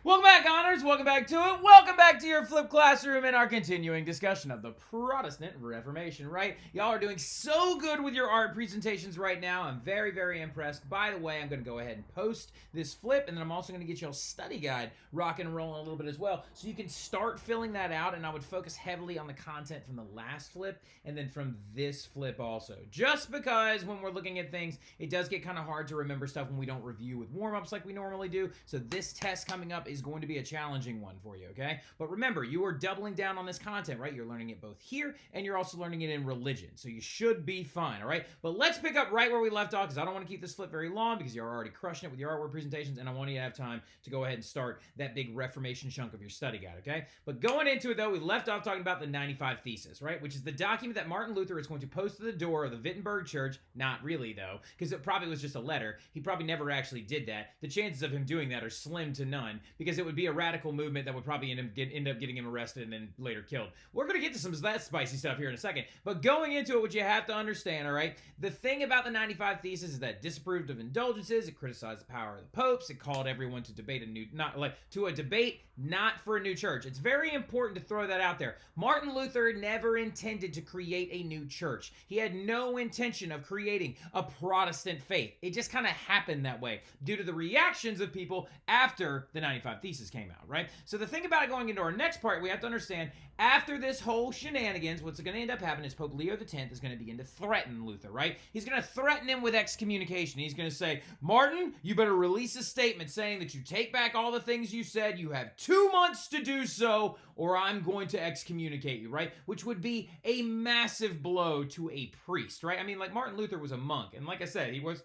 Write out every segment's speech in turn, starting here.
Welcome back, Honors. Welcome back to it. Welcome back to your flipped classroom and our continuing discussion of the Protestant Reformation, right? Y'all are doing so good with your art presentations right now. I'm very, very impressed. By the way, I'm going to go ahead and post this flip, and then I'm also going to get y'all study guide rock and rolling a little bit as well, so you can start filling that out, and I would focus heavily on the content from the last flip and then from this flip also. Just because when we're looking at things, it does get kind of hard to remember stuff when we don't review with warm-ups like we normally do, so this test coming up is going to be a challenging one for you, okay? But remember, you are doubling down on this content, right? You're learning it both here, and you're also learning it in religion, so you should be fine, all right? But let's pick up right where we left off, because I don't want to keep this flip very long, because you're already crushing it with your artwork presentations, and I want you to have time to go ahead and start that big Reformation chunk of your study guide, okay? But going into it, though, we left off talking about the 95 Thesis, right? Which is the document that Martin Luther is going to post to the door of the Wittenberg Church. Not really, though, because it probably was just a letter. He probably never actually did that. The chances of him doing that are slim to none, because it would be a radical movement that would probably end up getting him arrested and then later killed. We're going to get to some of that spicy stuff here in a second, but going into it, what you have to understand, all right, the thing about the 95 Thesis is that it disapproved of indulgences, it criticized the power of the popes, it called everyone to debate a debate not for a new church. It's very important to throw that out there. Martin Luther never intended to create a new church. He had no intention of creating a Protestant faith. It just kind of happened that way due to the reactions of people after the 95 Thesis came out, right? So the thing about it going into our next part, we have to understand, after this whole shenanigans, what's going to end up happening is Pope Leo X is going to begin to threaten Luther, right? He's going to threaten him with excommunication. He's going to say, Martin, you better release a statement saying that you take back all the things you said. You have 2 months to do so, or I'm going to excommunicate you, right? Which would be a massive blow to a priest, right? I mean, like, Martin Luther was a monk, and like I said, he was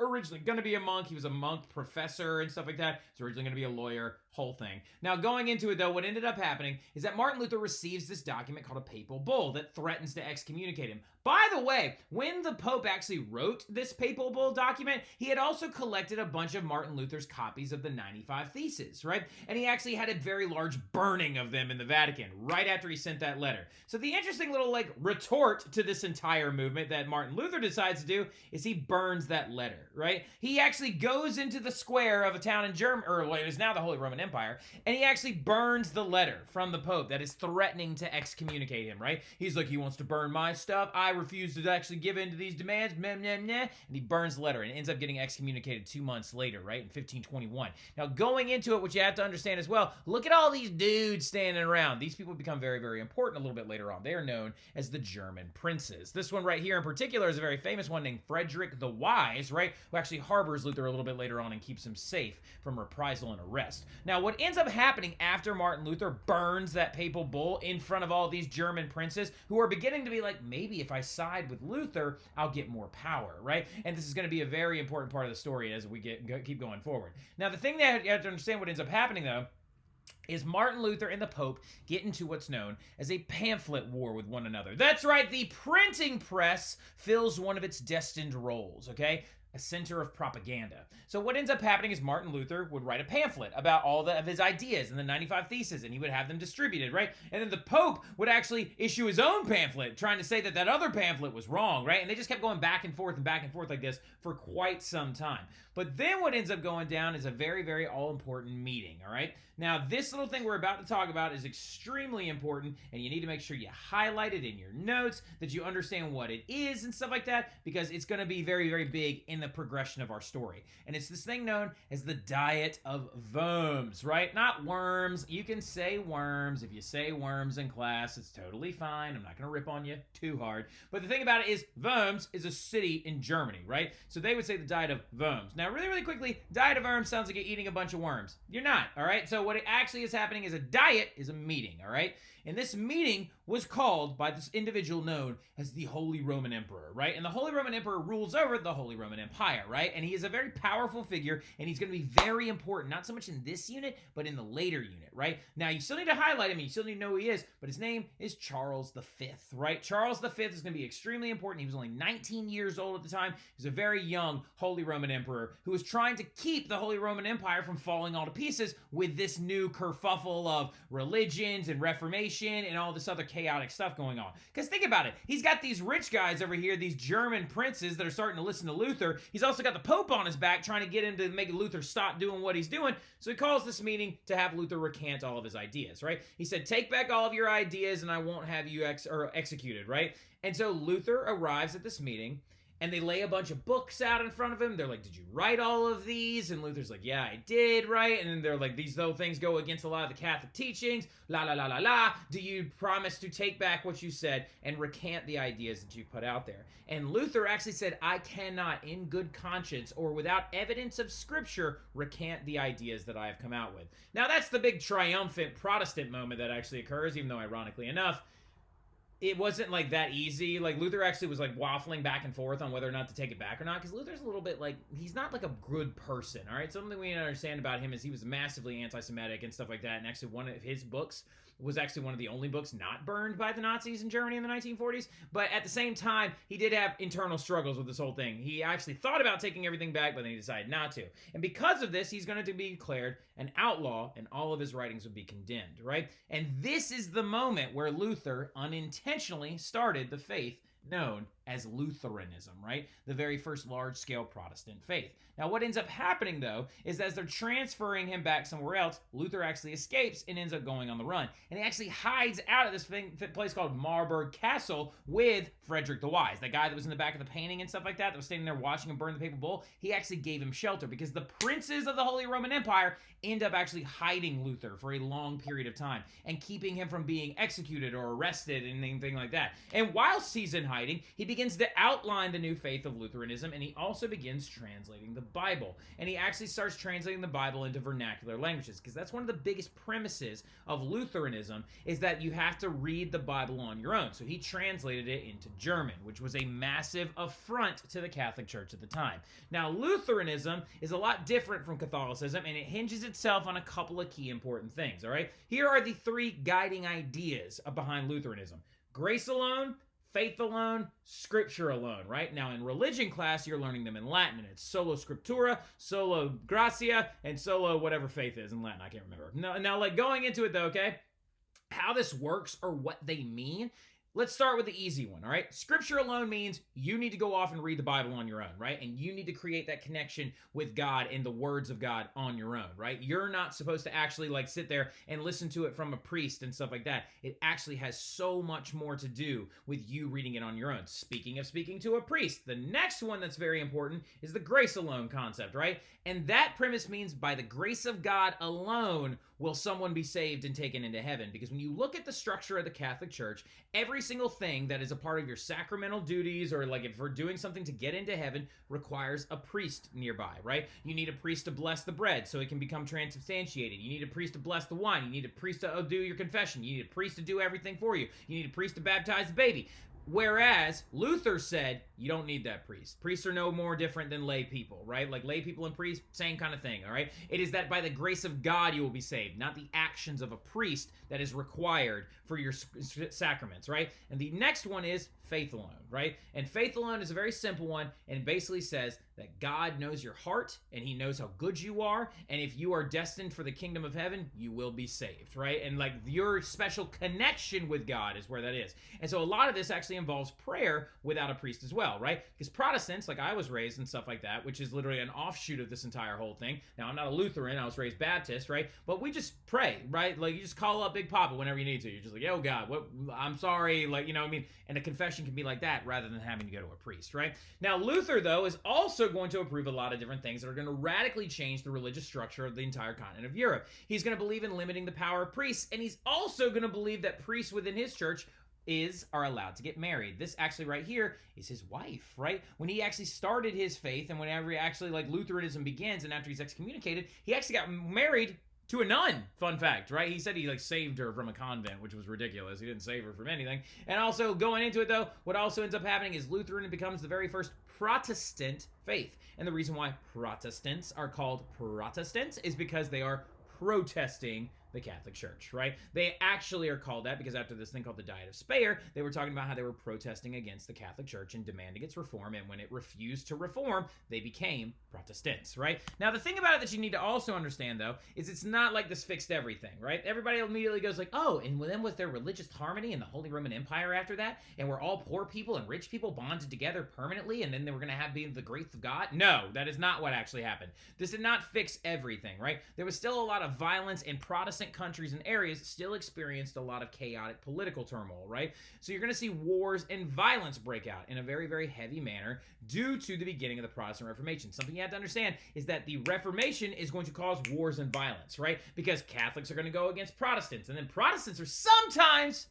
originally going to be a monk. He was a monk professor and stuff like that. He's originally going to be a lawyer, whole thing. Now, going into it, though, what ended up happening is that Martin Luther receives this document called a papal bull that threatens to excommunicate him. By the way, when the Pope actually wrote this papal bull document, he had also collected a bunch of Martin Luther's copies of the 95 Theses, right? And he actually had a very large burning of them in the Vatican right after he sent that letter. So the interesting little, retort to this entire movement that Martin Luther decides to do is he burns that letter, right? He actually goes into the square of a town in Germany, or what is now the Holy Roman Empire, and he actually burns the letter from the Pope that is threatening to excommunicate him, right? He's like, he wants to burn my stuff. I refuse to actually give in to these demands, and he burns the letter and ends up getting excommunicated 2 months later, right, in 1521. Now, going into it, what you have to understand as well, look at all these dudes standing around. These people become very, very important a little bit later on. They are known as the German princes. This one right here in particular is a very famous one named Frederick the Wise, right, who actually harbors Luther a little bit later on and keeps him safe from reprisal and arrest. Now, what ends up happening after Martin Luther burns that papal bull in front of all these German princes who are beginning to be like, maybe if I side with Luther, I'll get more power, right? And this is going to be a very important part of the story as we keep going forward. Now, the thing that you have to understand what ends up happening, though, is Martin Luther and the Pope get into what's known as a pamphlet war with one another. That's right, the printing press fills one of its destined roles, okay? A center of propaganda. So what ends up happening is Martin Luther would write a pamphlet about all of his ideas and the 95 Theses, and he would have them distributed, right? And then the Pope would actually issue his own pamphlet, trying to say that that other pamphlet was wrong, right? And they just kept going back and forth like this for quite some time. But then what ends up going down is a very, very all-important meeting, all right? Now, this little thing we're about to talk about is extremely important, and you need to make sure you highlight it in your notes, that you understand what it is and stuff like that, because it's going to be very, very big in the progression of our story. And it's this thing known as the Diet of Worms, right? Not worms. You can say worms. If you say worms in class, it's totally fine. I'm not going to rip on you too hard. But the thing about it is, Worms is a city in Germany, right? So they would say the Diet of Worms. Now, really, really quickly, Diet of Worms sounds like you're eating a bunch of worms. You're not, all right? So what it actually is happening is a diet is a meeting, all right? And this meeting was called by this individual known as the Holy Roman Emperor, right? And the Holy Roman Emperor rules over the Holy Roman Empire, right? And he is a very powerful figure, and he's going to be very important, not so much in this unit, but in the later unit, right? Now, you still need to highlight him, you still need to know who he is, but his name is Charles V, right? Charles V is going to be extremely important. He was only 19 years old at the time. He was a very young Holy Roman Emperor who was trying to keep the Holy Roman Empire from falling all to pieces with this new kerfuffle of religions and Reformation and all this other chaotic stuff going on. Because think about it. He's got these rich guys over here, these German princes that are starting to listen to Luther, He's also got the Pope on his back trying to get him to make Luther stop doing what he's doing. So he calls this meeting to have Luther recant all of his ideas, right? He said, take back all of your ideas and I won't have you executed, right? And so Luther arrives at this meeting, and they lay a bunch of books out in front of him. They're like, did you write all of these? And Luther's like, yeah, I did, right? And then they're like, these though things go against a lot of the Catholic teachings, la la la la la. Do you promise to take back what you said and recant the ideas that you put out there? And Luther actually said, I cannot in good conscience or without evidence of scripture recant the ideas that I have come out with. Now that's the big triumphant Protestant moment that actually occurs, even though ironically enough, it wasn't like that easy. Like Luther actually was like waffling back and forth on whether or not to take it back or not, because Luther's a little bit like, he's not like a good person, all right? Something we need to understand about him is he was massively anti-Semitic and stuff like that, and actually one of his books was actually one of the only books not burned by the Nazis in Germany in the 1940s. But at the same time, he did have internal struggles with this whole thing. He actually thought about taking everything back, but then he decided not to. And because of this, he's going to be declared an outlaw, and all of his writings would be condemned, right? And this is the moment where Luther unintentionally started the faith known as Lutheranism, right? The very first large-scale Protestant faith. Now, what ends up happening, though, is as they're transferring him back somewhere else, Luther actually escapes and ends up going on the run. And he actually hides out of this place called Marburg Castle with Frederick the Wise. That guy that was in the back of the painting and stuff like that was standing there watching him burn the papal bull, he actually gave him shelter because the princes of the Holy Roman Empire end up actually hiding Luther for a long period of time and keeping him from being executed or arrested and anything like that. And whilst he's in hiding, he begins to outline the new faith of Lutheranism, and he also begins translating the Bible. And he actually starts translating the Bible into vernacular languages, because that's one of the biggest premises of Lutheranism, is that you have to read the Bible on your own. So he translated it into German, which was a massive affront to the Catholic Church at the time. Now, Lutheranism is a lot different from Catholicism, and it hinges itself on a couple of key important things, all right? Here are the three guiding ideas behind Lutheranism. Grace alone, faith alone, scripture alone, right? Now, in religion class, you're learning them in Latin, and it's sola scriptura, sola gratia, and sola whatever faith is in Latin. I can't remember. Now, like, going into it, though, okay? How this works or what they mean, let's start with the easy one, all right? Scripture alone means you need to go off and read the Bible on your own, right? And you need to create that connection with God and the words of God on your own, right? You're not supposed to actually like sit there and listen to it from a priest and stuff like that. It actually has so much more to do with you reading it on your own. Speaking of speaking to a priest, the next one that's very important is the grace alone concept, right? And that premise means by the grace of God alone will someone be saved and taken into heaven. Because when you look at the structure of the Catholic Church, every single thing that is a part of your sacramental duties, or like if we're doing something to get into heaven, requires a priest nearby, right? You need a priest to bless the bread so it can become transubstantiated. You need a priest to bless the wine. You need a priest to do your confession. You need a priest to do everything for you. You need a priest to baptize the baby. Whereas Luther said, you don't need that priest. Priests are no more different than lay people, right? Like lay people and priests, same kind of thing, all right? It is that by the grace of God you will be saved, not the actions of a priest that is required for your sacraments, right? And the next one is faith alone, right? And faith alone is a very simple one, and it basically says that God knows your heart, and he knows how good you are, and if you are destined for the kingdom of heaven, you will be saved, right? And like your special connection with God is where that is. And so a lot of this actually involves prayer without a priest as well, right? Because Protestants, like I was raised and stuff like that, which is literally an offshoot of this entire whole thing. Now, I'm not a Lutheran, I was raised Baptist, right? But we just pray, right? Like you just call up Big Papa whenever you need to. You're just like, oh God, what? I'm sorry, like, you know what I mean? And a confession can be like that rather than having to go to a priest, right? Now, Luther, though, is also going to approve a lot of different things that are going to radically change the religious structure of the entire continent of Europe. He's going to believe in limiting the power of priests, and he's also going to believe that priests within his church are allowed to get married. This actually right here is his wife, right? When he actually started his faith, and whenever he actually like Lutheranism begins, and after he's excommunicated, he actually got married to a nun. Fun fact, right? He said he like saved her from a convent, which was ridiculous. He didn't save her from anything. And also going into it though, what also ends up happening is Lutheran becomes the very first Protestant faith. And the reason why Protestants are called Protestants is because they are protesting the Catholic Church, right? They actually are called that because after this thing called the Diet of Speyer, they were talking about how they were protesting against the Catholic Church and demanding its reform, and when it refused to reform, they became Protestants, right? Now, the thing about it that you need to also understand, though, is it's not like this fixed everything, right? Everybody immediately goes like, oh, and then was there religious harmony in the Holy Roman Empire after that? And were all poor people and rich people bonded together permanently, and then they were going to have the grace of God? No, that is not what actually happened. This did not fix everything, right? There was still a lot of violence, and Protestant countries and areas still experienced a lot of chaotic political turmoil, right? So you're going to see wars and violence break out in a very, very heavy manner due to the beginning of the Protestant Reformation. Something you have to understand is that the Reformation is going to cause wars and violence, right? Because Catholics are going to go against Protestants, and then Protestants are sometimes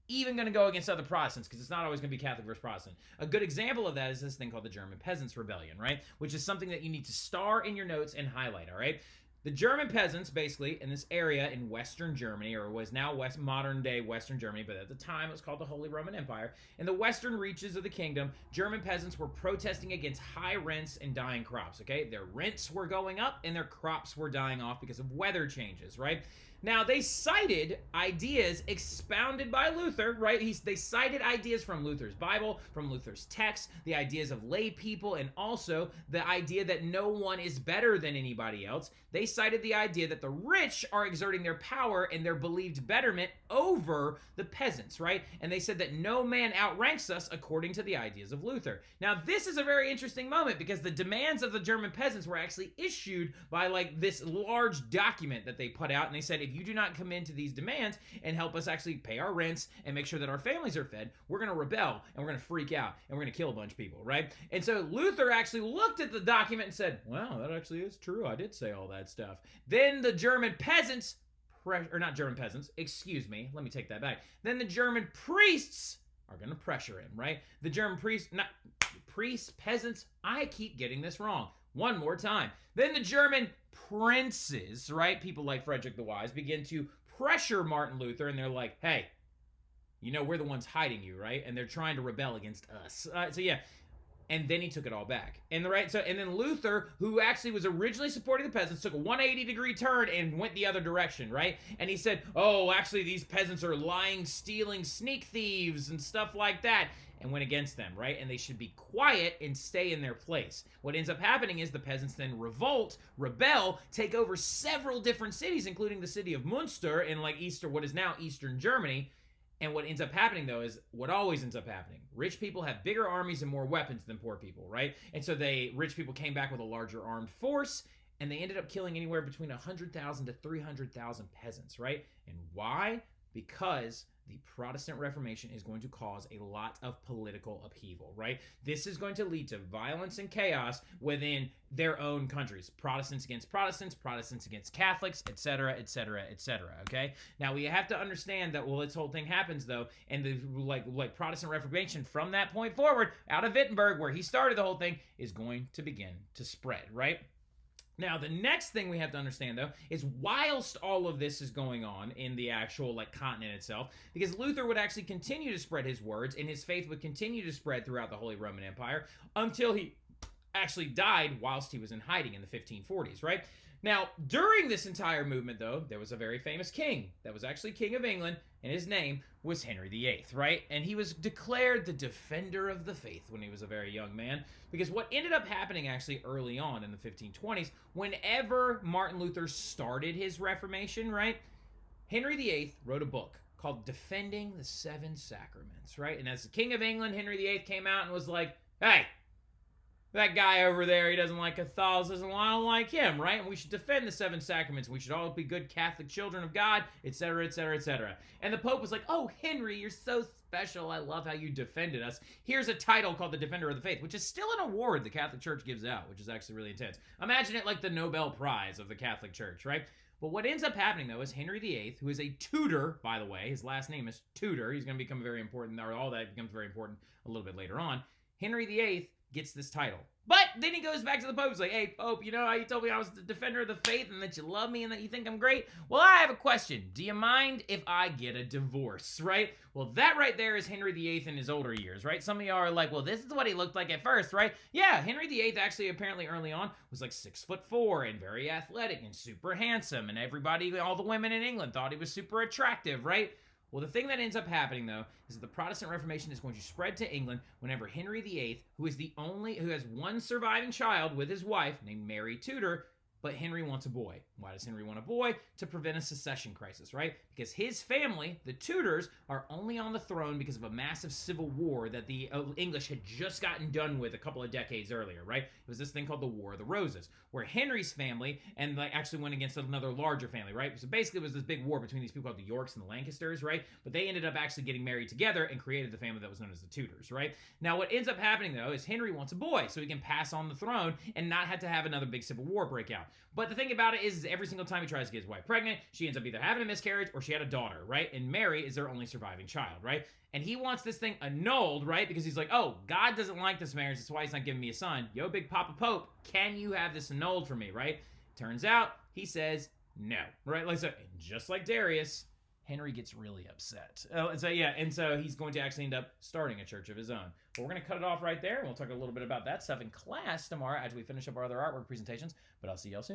even going to go against other Protestants, because it's not always going to be Catholic versus Protestant. A good example of that is this thing called the German Peasants' Rebellion, right? Which is something that you need to star in your notes and highlight, all right? The German peasants, basically, in this area in Western Germany, or was now modern-day Western Germany, but at the time it was called the Holy Roman Empire, in the western reaches of the kingdom, German peasants were protesting against high rents and dying crops, okay? Their rents were going up, and their crops were dying off because of weather changes, right? Now, they cited ideas expounded by Luther, right? They cited ideas from Luther's Bible, from Luther's text, the ideas of lay people, and also the idea that no one is better than anybody else. They cited the idea that the rich are exerting their power and their believed betterment over the peasants, right? And they said that no man outranks us according to the ideas of Luther. Now, this is a very interesting moment because the demands of the German peasants were actually issued by like this large document that they put out, and they said, if you do not come into these demands and help us actually pay our rents and make sure that our families are fed, we're going to rebel and we're going to freak out and we're going to kill a bunch of people, right? And so Luther actually looked at the document and said, wow, that actually is true. I did say all that stuff. Then the German peasants, or not German peasants, excuse me, let me take that back. Then the German priests are going to pressure him, right? The German peasants, I keep getting this wrong. One more time. Then the German princes, right, people like Frederick the Wise, begin to pressure Martin Luther, and they're like, hey, you know, we're the ones hiding you, right? And they're trying to rebel against us. So yeah, and then he took it all back. And then Luther, who actually was originally supporting the peasants, took a 180-degree turn and went the other direction, right? And he said, oh, actually, these peasants are lying, stealing, sneak thieves, and stuff like that, and went against them, right? And they should be quiet and stay in their place. What ends up happening is the peasants then rebel, take over several different cities, including the city of Munster in like what is now Eastern Germany. And what ends up happening, though, is what always ends up happening. Rich people have bigger armies and more weapons than poor people, right? And so rich people came back with a larger armed force, and they ended up killing anywhere between 100,000 to 300,000 peasants, right? And why? Because the Protestant Reformation is going to cause a lot of political upheaval, right? This is going to lead to violence and chaos within their own countries. Protestants against Protestants, Protestants against Catholics, etc., etc., etc., okay? Now, we have to understand that, well, this whole thing happens, though, and the like Protestant Reformation from that point forward, out of Wittenberg, where he started the whole thing, is going to begin to spread, right? Now, the next thing we have to understand, though, is whilst all of this is going on in the actual, continent itself, because Luther would actually continue to spread his words, and his faith would continue to spread throughout the Holy Roman Empire until he actually died whilst he was in hiding in the 1540s, right? Now, during this entire movement, though, there was a very famous king that was actually King of England, and his name was Henry VIII, right? And he was declared the defender of the faith when he was a very young man, because what ended up happening actually early on in the 1520s, whenever Martin Luther started his Reformation, right, Henry VIII wrote a book called Defending the Seven Sacraments, right? And as the King of England, Henry VIII came out and was like, hey, that guy over there, he doesn't like Catholicism, well, I don't like him, right? And we should defend the seven sacraments. We should all be good Catholic children of God, etc., etc., etc. And the Pope was like, oh, Henry, you're so special. I love how you defended us. Here's a title called the Defender of the Faith, which is still an award the Catholic Church gives out, which is actually really intense. Imagine it like the Nobel Prize of the Catholic Church, right? But what ends up happening, though, is Henry VIII, who is a Tudor, by the way, his last name is Tudor. He's going to become very important, or all that becomes very important a little bit later on. Henry VIII gets this title. But then he goes back to the Pope. He's like, hey, Pope, you know how you told me I was the defender of the faith and that you love me and that you think I'm great? Well, I have a question. Do you mind if I get a divorce, right? Well, that right there is Henry VIII in his older years, right? Some of y'all are like, well, this is what he looked like at first, right? Yeah, Henry VIII actually apparently early on was like 6'4" and very athletic and super handsome. And everybody, all the women in England thought he was super attractive, right? Well, the thing that ends up happening, though, is that the Protestant Reformation is going to spread to England whenever Henry VIII, who has one surviving child with his wife named Mary Tudor, but Henry wants a boy. Why does Henry want a boy? To prevent a succession crisis, right? Because his family, the Tudors, are only on the throne because of a massive civil war that the English had just gotten done with a couple of decades earlier, right? It was this thing called the War of the Roses, where Henry's family and actually went against another larger family, right? So basically it was this big war between these people called the Yorks and the Lancasters, right? But they ended up actually getting married together and created the family that was known as the Tudors, right? Now what ends up happening, though, is Henry wants a boy so he can pass on the throne and not have to have another big civil war break out. But the thing about it is every single time he tries to get his wife pregnant, she ends up either having a miscarriage or she had a daughter, right? And Mary is their only surviving child, right? And he wants this thing annulled, right? Because he's like, oh, God doesn't like this marriage. That's why he's not giving me a son. Yo, Big Papa Pope, can you have this annulled for me, right? Turns out he says no, right? Like so, just like Darius, Henry gets really upset. So he's going to actually end up starting a church of his own. But we're going to cut it off right there, and we'll talk a little bit about that stuff in class tomorrow as we finish up our other artwork presentations. But I'll see y'all soon.